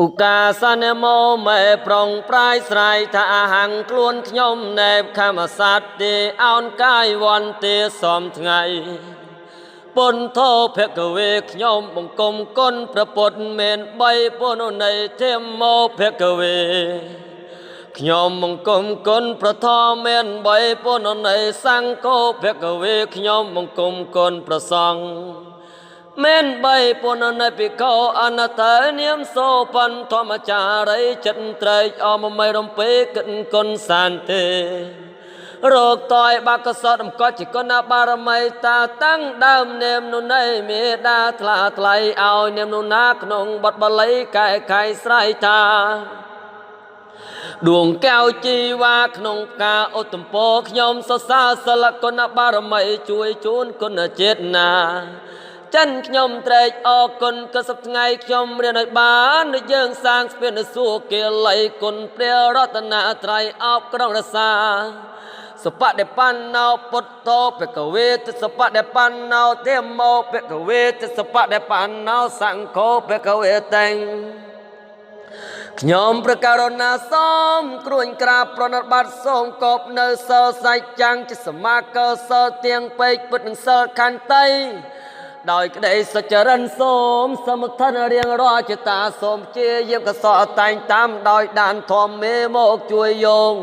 ឧកាសនមោមេប្រងប្រាយស្រ័យថាហាំងខ្លួនខ្ញុំណែបខមសត្វទេអោនកាយវន្ទេសំថ្ងៃពុនធោភគវេខ្ញុំបង្គំគុណព្រះពុទ្ធមាន3ពុននៃធម្មោភគវេខ្ញុំបង្គំគុណប្រធមមាន3ពុននៃសង្ឃោភគវេខ្ញុំបង្គំគុណប្រសង្ឃមាន3ពុននៃភិក្ខុអនតើនាមសូបន្ធម្មចារីចិត្តត្រេកអមមិនរំពេកិនគុណសានទេរោគតយបាក់កសដំកត់ជាគុណបារមីតាតាំងដើមនាមនុនៃមេដាថ្លាថ្លៃឲ្យនាមនុណាក្នុងបទបាលីកែខៃស្រ័យថាដួងកែវជីវ៉ាក្នុងការឧត្តមពោខ្ញុំសរសើរសិលគុណបារមីជួយជូនគុណចេតនាចិនខ្ញុំត្រេកអរគុណក៏សប្ថ្ងៃខ្ញុំរៀនឲ្យបានដូចយើងសាងស្ពានសួរគេលៃគុណព្រះរតនត្រ័យអបក្រុងរសាសបដិបណ្ណោពុទ្ធោភគវេទសបដិបណ្ណោធម្មោភគវេទសបដិបណ្ណោសង្ឃោភគវេតេងខ្ញុំព្រះករុណាសូមគ្រួញក្រាបប្រណិតបាត់សូមកបនៅសិលសាច់ចាំងជាសមាកោសិលទៀងពេកពុទ្ធនឹងសិលខន្តីដោយក្តីសុចរិនសូមសមថនរៀងរាល់ចេតាសូមជាយាមកសអតែងតាមដោយដានធម្មមេមកជួយយង